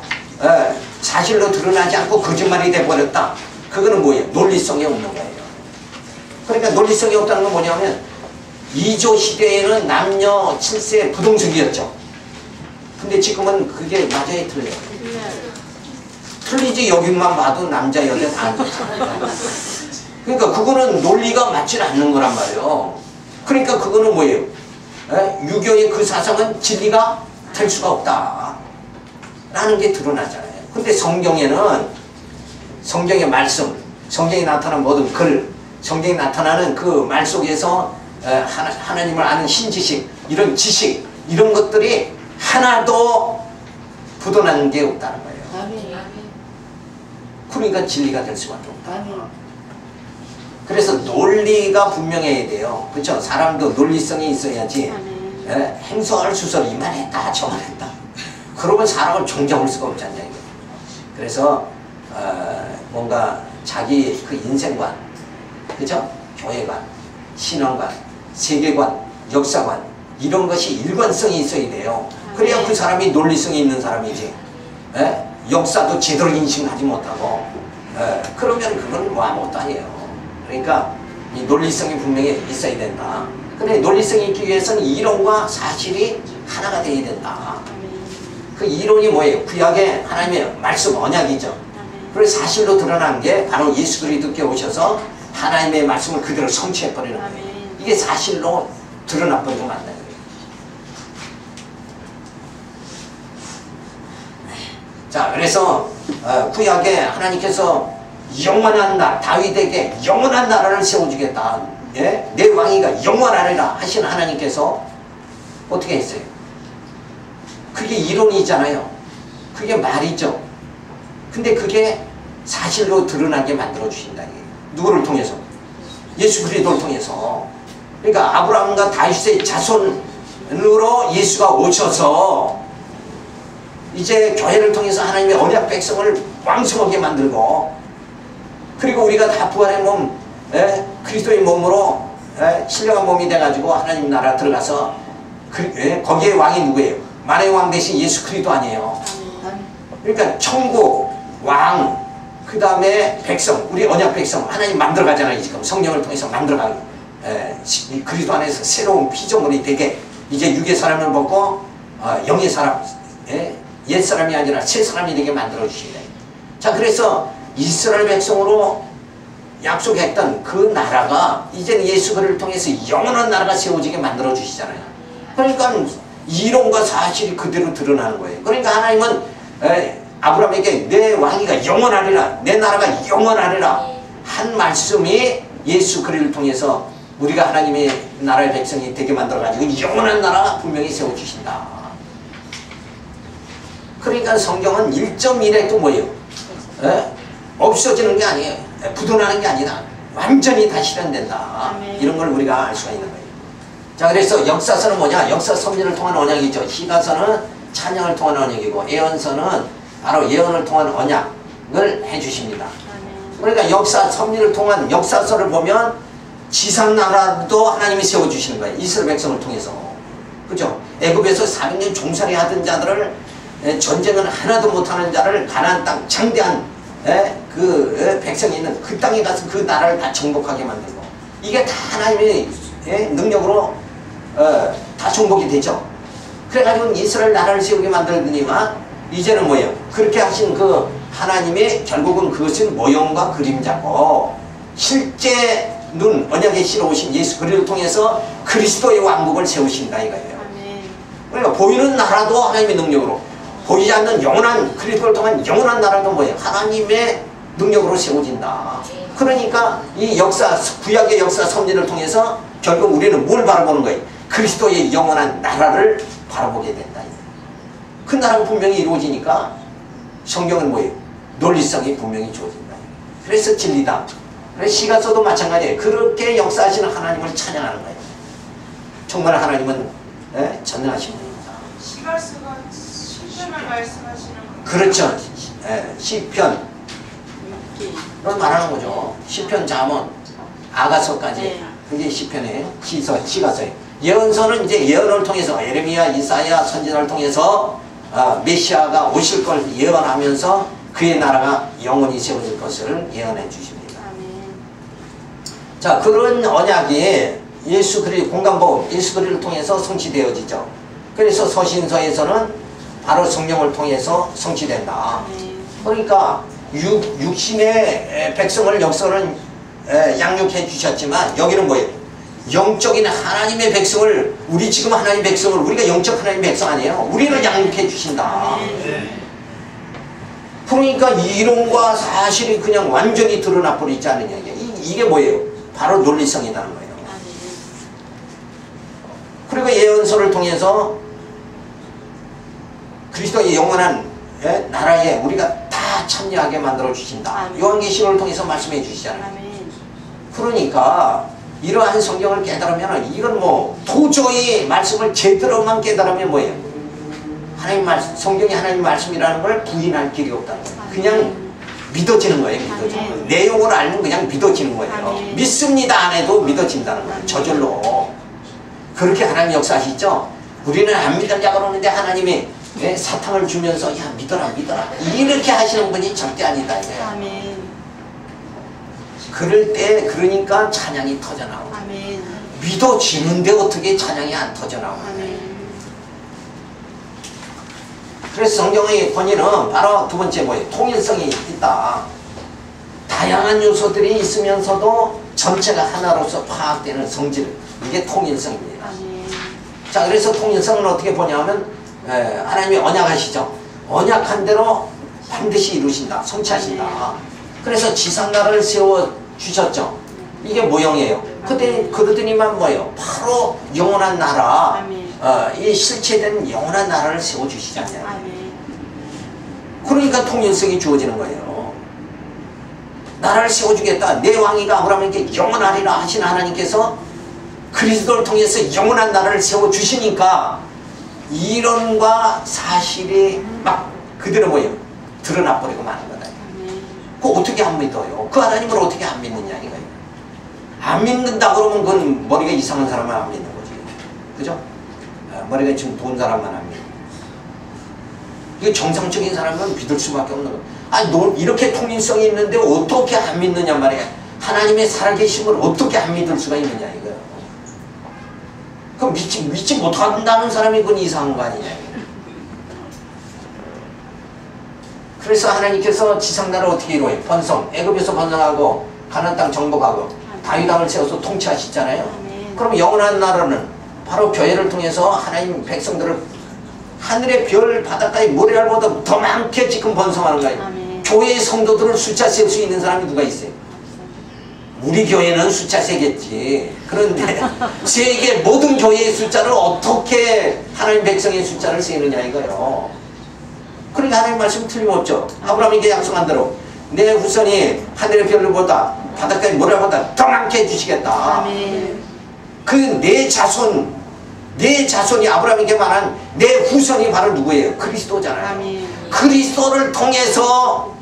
사실로 드러나지 않고 거짓말이 돼버렸다. 그거는 뭐예요? 논리성이 없는 거예요. 그러니까 논리성이 없다는 건 뭐냐면 2조 시대에는 남녀 7세 부동석이었죠. 근데 지금은 그게 맞아요, 틀려요? 틀리지. 여기만 봐도 남자 여자 다 앉았잖아요. 그러니까 그거는 논리가 맞지 않는 거란 말이에요. 그러니까 그거는 뭐예요? 유교의 그 사상은 진리가 될 수가 없다 라는 게 드러나잖아요. 근데 성경에는 성경의 말씀, 성경에 나타난 모든 글, 성경에 나타나는 그 말 속에서 하나님을 아는 신지식, 이런 지식, 이런 것들이 하나도 묻어나는 게 없다는 거예요. 그러니까 진리가 될 수밖에 없다. 그래서 논리가 분명해야 돼요. 그렇죠? 사람도 논리성이 있어야지 행소할 수설 이만했다 저만했다 그러면 사람을 종잡을 수가 없지 않냐. 그래서 뭔가 자기 그 인생관, 그죠? 교회관, 신앙관, 세계관, 역사관 이런 것이 일관성이 있어야 돼요. 그래야 그 사람이 논리성이 있는 사람이지. 역사도 제대로 인식하지 못하고 그러면 그건 뭐 아무것도 아니에요. 그러니까 이 논리성이 분명히 있어야 된다. 근데 논리성이 있기 위해서는 이론과 사실이 하나가 되어야 된다. 그 이론이 뭐예요? 구약의 하나님의 말씀 언약이죠. 그래서 사실로 드러난 게 바로 예수 그리스도께 오셔서 하나님의 말씀을 그대로 성취해버리는 거예요. 이게 사실로 드러나버리면 안 돼요. 자, 그래서 구약에 하나님께서 영원한 나라, 다윗에게 영원한 나라를 세워주겠다. 내 왕위가 영원하리라 하신 하나님께서 어떻게 했어요? 그게 이론이잖아요. 그게 말이죠. 근데 그게 사실로 드러나게 만들어주신다. 누구를 통해서? 예수 그리스도를 통해서. 그러니까 아브라함과 다윗의 자손으로 예수가 오셔서 이제 교회를 통해서 하나님의 언약 백성을 왕성하게 만들고, 그리고 우리가 다 부활의 몸, 그리스도의 몸으로 신령한 몸이 돼가지고 하나님 나라 들어가서 거기에 왕이 누구예요? 만의 왕 대신 예수 그리스도 아니에요. 그러니까 천국, 왕, 그 다음에 백성, 우리 언약 백성 하나님 만들어가잖아요. 지금 성령을 통해서 만들어가고, 그리스도 안에서 새로운 피조물이 되게 이제 육의 사람을 벗고 영의 사람, 옛 사람이 아니라 새 사람이 되게 만들어주시네. 자, 그래서 이스라엘 백성으로 약속했던 그 나라가 이제는 예수 그리스도를 통해서 영원한 나라가 세워지게 만들어주시잖아요. 그러니까 이론과 사실이 그대로 드러나는 거예요. 그러니까 하나님은 아브라함에게 내 왕위가 영원하리라, 내 나라가 영원하리라 한 말씀이 예수 그리스도를 통해서 우리가 하나님의 나라의 백성이 되게 만들어가지고 영원한 나라 분명히 세워주신다. 그러니까 성경은 1.1획도 뭐예요? 없어지는 게 아니에요. 부도나는 게 아니라 완전히 다 실현된다. 이런 걸 우리가 알 수가 있는 거예요. 자, 그래서 역사서는 뭐냐? 역사 섭리를 통한 언약이죠. 시가서는 찬양을 통한 언약이고, 예언서는 바로 예언을 통한 언약을 해주십니다. 그러니까 역사 섭리를 통한 역사서를 보면 지상나라도 하나님이 세워주시는 거예요. 이스라엘 백성을 통해서. 그죠? 애굽에서 400년 종살이 하던 자들을, 전쟁은 하나도 못하는 자를 가나안 땅 창대한 백성이 있는 그 땅에 가서 그 나라를 다 정복하게 만들고, 이게 다 하나님의 능력으로 다 정복이 되죠. 그래가지고 이스라엘 나라를 세우게 만들더니만 이제는 뭐예요? 그렇게 하신 그 하나님의 결국은 그것은 모형과 그림자고, 실제 눈 언약에 실어오신 예수 그리스도를 통해서 그리스도의 왕국을 세우신다 이거예요. 그러니까 보이는 나라도 하나님의 능력으로, 보이지 않는 영원한 그리스도를 통한 영원한 나라도 뭐예요? 하나님의 능력으로 세워진다. 그러니까 이 역사, 구약의 역사 섭리를 통해서 결국 우리는 뭘 바라보는 거예요? 그리스도의 영원한 나라를 바라보게 된다. 그 나라가 분명히 이루어지니까 성경은 뭐예요? 논리성이 분명히 주어진다. 그래서 진리다. 그래서 시가서도 마찬가지예요. 그렇게 역사하시는 하나님을 찬양하는 거예요. 정말 하나님은 전능하신 분입니다. 시가서가 시편을 말씀하시는 거예요? 그렇죠. 시편을 말하는 거죠. 시편, 잠언, 아가서까지. 그게 시편이에요. 시가서예요. 예언서는 이제 예언을 통해서 에레미야, 이사야 선지자를 통해서 메시아가 오실 걸 예언하면서 그의 나라가 영원히 세워질 것을 예언해 주십니다. 자, 그런 언약이 예수 그리스도 공간보험, 예수 그리스도를 통해서 성취되어지죠. 그래서 서신서에서는 바로 성령을 통해서 성취된다. 그러니까 육신의 백성을 역사는 양육해 주셨지만 여기는 뭐예요? 영적인 하나님의 백성을, 우리 지금 하나님의 백성을, 우리가 영적 하나님의 백성 아니에요? 우리를 양육해 주신다. 그러니까 이론과 사실이 그냥 완전히 드러나 버리지 않느냐. 이게 뭐예요? 바로 논리성이라는 거예요. 그리고 예언서를 통해서 그리스도의 영원한 나라에 우리가 다 참여하게 만들어 주신다. 요한계시록을 통해서 말씀해 주시잖아요. 그러니까 이러한 성경을 깨달으면, 이건 뭐 도저히 말씀을 제대로만 깨달으면 뭐예요? 하나님 말씀, 성경이 하나님 말씀이라는 걸 부인할 길이 없다는 거예요. 그냥 믿어지는 거예요. 믿어지는 거예요. 내용을 알면 그냥 믿어지는 거예요. 믿습니다 안 해도 믿어진다는 거예요. 저절로. 그렇게 하나님 역사하시죠. 우리는 안 믿으려고 그러는데 하나님이 사탕을 주면서 야 믿어라 믿어라 이렇게 하시는 분이 절대 아니다 이거예요. 그럴 때 그러니까 찬양이 터져나오고, 믿어지는데 어떻게 찬양이 안 터져나오냐. 그래서 성경의 권위는 바로 두 번째 뭐예요? 통일성이 있다. 다양한 요소들이 있으면서도 전체가 하나로서 파악되는 성질, 이게 통일성입니다. 자, 그래서 통일성은 어떻게 보냐면 하나님이 언약하시죠. 언약한 대로 반드시 이루신다, 성취하신다. 그래서 지상나라를 세워주셨죠. 이게 모형이에요. 그러더니만 뭐예요? 바로 영원한 나라, 이 실체된 영원한 나라를 세워주시지 않냐. 아멘. 그러니까 통일성이 주어지는 거예요. 나라를 세워주겠다. 내 왕위가 아브라함에게 영원하리라 하신 하나님께서 그리스도를 통해서 영원한 나라를 세워주시니까 이론과 사실이 막 그대로 뭐예요? 드러나버리고 마는 거다. 그거 어떻게 안 믿어요? 그 하나님을 어떻게 안 믿느냐 이거예요. 안 믿는다 그러면 그건 머리가 이상한 사람만 안 믿는 거지. 그죠? 머리가 지금 돈 사람만 안 믿는 거예요. 이게 정상적인 사람은 믿을 수밖에 없는 거예요. 아니 너 이렇게 통일성이 있는데 어떻게 안 믿느냐 말이야. 하나님의 살아계심을 어떻게 안 믿을 수가 있느냐 이거예요. 그럼 믿지 못한다는 사람이 그건 이상한 거 아니냐. 그래서 하나님께서 지상나라를 어떻게 이루어요? 번성, 애굽에서 번성하고 가나안 땅 정복하고 다윗 왕을 세워서 통치하시잖아요. 그럼 영원한 나라는 바로 교회를 통해서 하나님 백성들을 하늘의 별, 바닷가의 모래알보다 더 많게 지금 번성하는 거예요. 아멘. 교회의 성도들을 숫자 셀 수 있는 사람이 누가 있어요? 우리 교회는 숫자 세겠지. 그런데 세계 모든 교회의 숫자를 어떻게 하나님 백성의 숫자를 세느냐 이거요. 그러니까 하나님 말씀 틀림없죠. 아브라함에게 약속한 대로 내 후손이 하늘의 별보다 바닷가의 모래보다 더 많게 해주시겠다. 그 내 자손이 아브라함에게 말한 내 후손이 바로 누구예요? 그리스도잖아요. 아멘. 그리스도를 통해서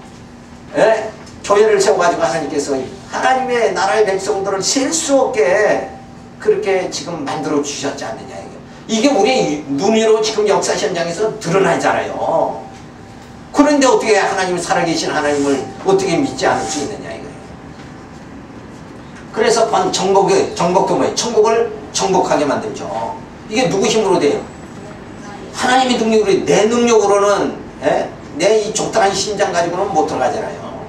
교회를 세워가지고 하나님께서 하나님의 나라의 백성들을 셀 수 없게 그렇게 지금 만들어 주셨지 않느냐. 이게 우리 눈 위로 지금 역사 현장에서 드러나잖아요. 그런데 어떻게 하나님 살아계신 하나님을 어떻게 믿지 않을 수 있느냐 이거예요. 그래서 정복도 뭐예요? 천국을 정복하게 만들죠. 이게 누구 힘으로 돼요? 하나님의 능력으로. 내 능력으로는 내 이 족달한 심장 가지고는 못 들어가잖아요.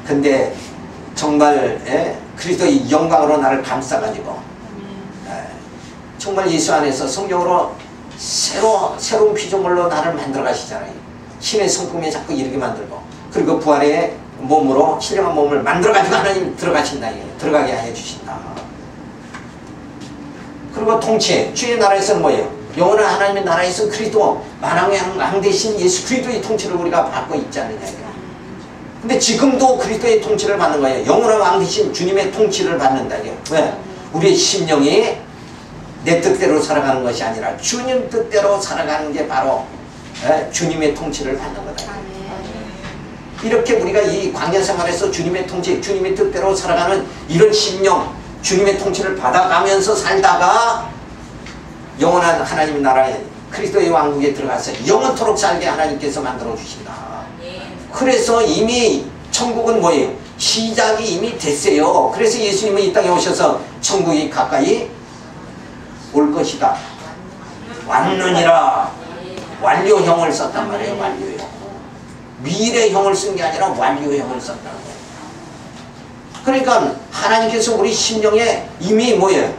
근데 정말 그리스도의 영광으로 나를 감싸가지고 정말 예수 안에서 성령으로 새로운 피조물로 나를 만들어 가시잖아요. 신의 성품에 자꾸 이르게 만들고 그리고 부활의 몸으로 신령한 몸을 만들어가지고 하나님 들어가신다. 들어가게 해주신다. 그리고 통치, 주의 나라에서는 뭐예요? 영원한 하나님의 나라에서 그리스도 만왕의 왕 대신 예수 그리스도의 통치를 우리가 받고 있지 않느냐. 근데 지금도 그리스도의 통치를 받는 거예요. 영원한 왕 대신 주님의 통치를 받는다. 왜? 우리의 심령이 내 뜻대로 살아가는 것이 아니라 주님 뜻대로 살아가는 게 바로 주님의 통치를 받는 거다. 이렇게 우리가 이 광야 생활에서 주님의 통치, 주님의 뜻대로 살아가는 이런 심령, 주님의 통치를 받아가면서 살다가 영원한 하나님 나라에 그리스도의 왕국에 들어가서 영원토록 살게 하나님께서 만들어 주신다. 그래서 이미 천국은 뭐예요? 시작이 이미 됐어요. 그래서 예수님은 이 땅에 오셔서 천국이 가까이 올 것이다. 왔느니라. 완료형을 썼단 말이에요. 완료형. 미래형을 쓴 게 아니라 완료형을 썼다는 거예요. 그러니까 하나님께서 우리 심령에 이미 뭐예요?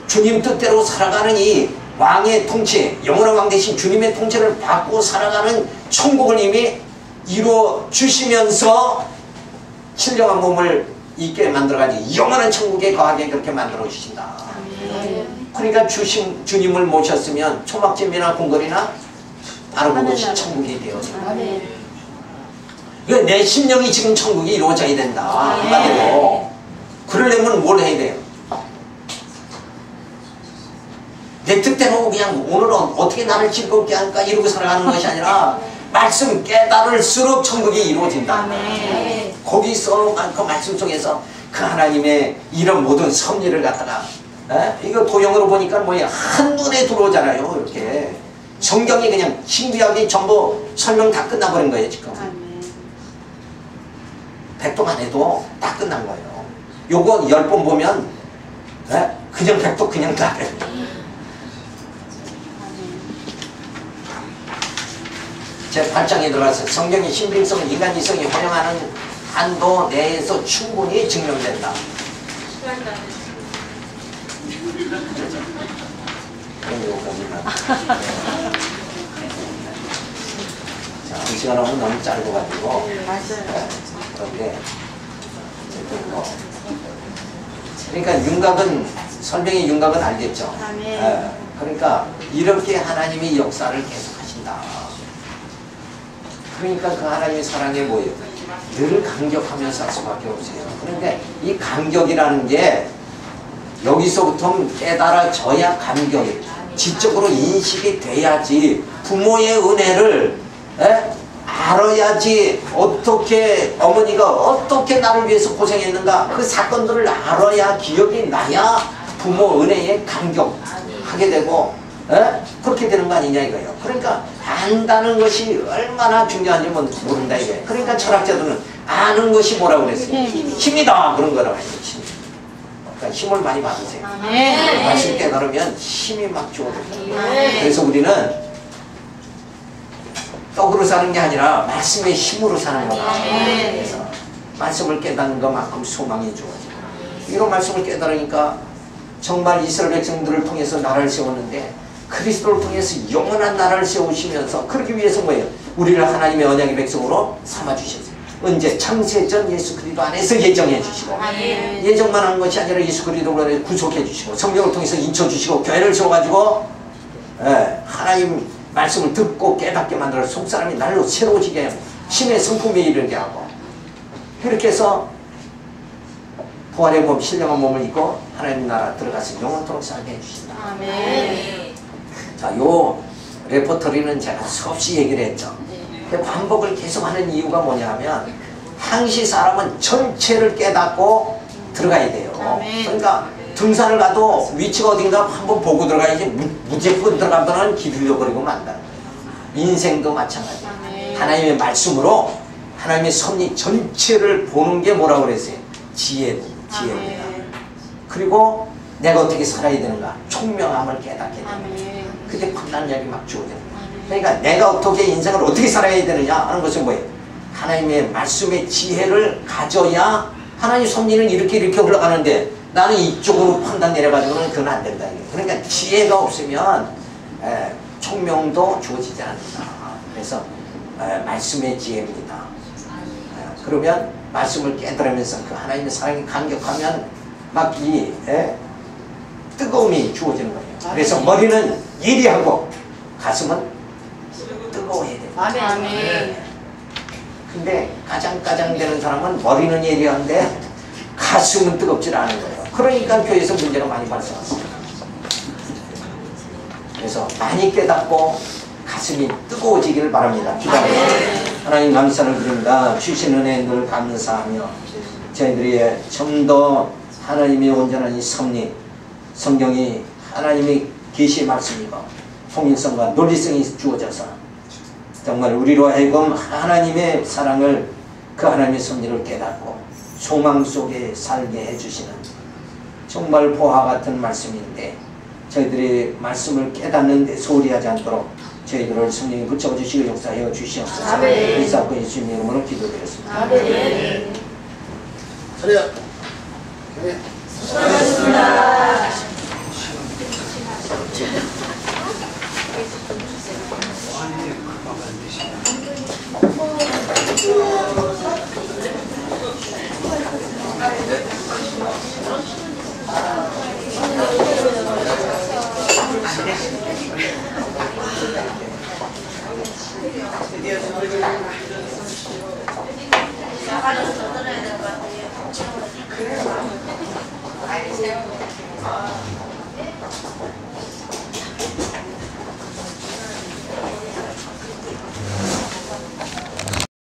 주님 뜻대로 살아가는 이 왕의 통치, 영원한 왕 대신 주님의 통치를 받고 살아가는 천국을 이미 이루어 주시면서 신령한 몸을 있게 만들어가지고 영원한 천국에 거하게 그렇게 만들어 주신다. 그러니까 주님을 모셨으면 초막집이나 궁궐이나 바로 그것이 천국이 되어진다. 그러니까 내 심령이 지금 천국이 이루어져야 된다. 한마디로. 그러려면 뭘 해야 돼요? 내 뜻대로 그냥 오늘은 어떻게 나를 즐겁게 할까 이러고 살아가는 것이 아니라 말씀 깨달을수록 천국이 이루어진다. 거기서 그 말씀 속에서 그 하나님의 이런 모든 섭리를 갖다가 이거 도형으로 보니까 뭐야 한눈에 들어오잖아요. 이렇게 성경이 그냥 신구약이 전부 설명 다 끝나버린 거예요. 지금 백독 안 해도 다 끝난 거예요. 요거 10번 보면 그냥 백독 그냥 다 돼요. 제 8장에 들어가서 성경의 신빙성, 인간 이성이 활용하는 한도 내에서 충분히 증명된다. 그럼 이거 보면 자, 한 시간 하면 너무 짧고 가지고 그런데 어쨌든 그러니까 윤곽은 설명의 윤곽은 알겠죠. 그러니까 이렇게 하나님이 역사를 계속하신다. 그러니까 그 하나님의 사랑이 뭐예요? 늘 강격하면서 할 수밖에 없어요. 그러니까 이 강격이라는 게 여기서부터 깨달아져야 감격이 지적으로 인식이 돼야지. 부모의 은혜를 알아야지. 어떻게 어머니가 어떻게 나를 위해서 고생했는가 그 사건들을 알아야 기억이 나야 부모 은혜에 감격하게 되고 그렇게 되는 거 아니냐 이거예요. 그러니까 안다는 것이 얼마나 중요한지 모른다 이거예요. 그러니까 철학자들은 아는 것이 뭐라고 그랬어요? 힘이다 그런 거라고 해요. 힘. 그러니까 힘을 많이 받으세요. 말씀 깨달으면 힘이 막 주어져요. 그래서 우리는 떡으로 사는 게 아니라 말씀의 힘으로 사는 거다. 그래서 말씀을 깨닫는 것만큼 소망이 주어지고 이런 말씀을 깨달으니까 정말 이스라엘 백성들을 통해서 나라를 세웠는데 그리스도를 통해서 영원한 나라를 세우시면서 그러기 위해서 뭐예요? 우리를 하나님의 언약의 백성으로 삼아주셨어요. 언제? 창세전 예수 그리스도 안에서 예정해 주시고 예정만 한 것이 아니라 예수 그리스도로 구속해 주시고 성령을 통해서 인쳐 주시고 교회를 세워가지고 하나님 말씀을 듣고 깨닫게 만들어 속사람이 날로 새로워지게 하고 신의 성품에 이르게 하고 이렇게 해서 부활의 몸, 신령한 몸을 입고 하나님 나라 들어가서 영원토록 살게 해주신다. 아멘. 자, 요 레퍼토리는 제가 수없이 얘기를 했죠. 반복을 계속하는 이유가 뭐냐면 항시 사람은 전체를 깨닫고 들어가야 돼요. 아멘. 그러니까 등산을 가도 위치가 어딘가 한번 보고 들어가야지 무조건 들어가면 기들려버리고 만다. 인생도 마찬가지예요. 하나님의 말씀으로 하나님의 섭리 전체를 보는 게 뭐라고 그랬어요? 지혜입니다. 그리고 내가 어떻게 살아야 되는가? 총명함을 깨닫게 됩니다. 그때 판단력이 막 주어져요. 그러니까 내가 어떻게 인생을 어떻게 살아야 되느냐 하는 것은 뭐예요? 하나님의 말씀의 지혜를 가져야 하나님 섭리는 이렇게 흘러가는데 나는 이쪽으로 판단 내려가지고는 그건 안 된다. 그러니까 지혜가 없으면 총명도 주어지지 않는다. 그래서 말씀의 지혜입니다. 그러면 말씀을 깨달으면서 그 하나님의 사랑이 강력하면 막 이 뜨거움이 주어지는 거예요. 그래서 머리는 예리하고 가슴은 뜨거워야 돼요. 아멘. 근데 가장되는 사람은 머리는 예리한데 가슴은 뜨겁지 않은 거예요. 그러니까 교회에서 문제가 많이 발생했습니다. 그래서 많이 깨닫고 가슴이 뜨거워지기를 바랍니다. 기도합니다. 하나님 감사를 드립니다. 주신 은혜 늘 감사하며 저희들이 좀 더 하나님의 온전한 이 섭리 성경이 하나님의 계시의 말씀이고 통일성과 논리성이 주어져서 정말 우리로 하여금 하나님의 사랑을 그 하나님의 섭리를 깨닫고 소망 속에 살게 해주시는 정말 보화 같은 말씀인데 저희들이 말씀을 깨닫는 데 소홀히하지 않도록 저희들을 성령이 붙잡아 주시고 역사하여 주시옵소서. 의사고 예수님 이름으로 기도드렸습니다. 아멘. 차례야. 수고하셨습니다. 아니, 그거 안 되시나?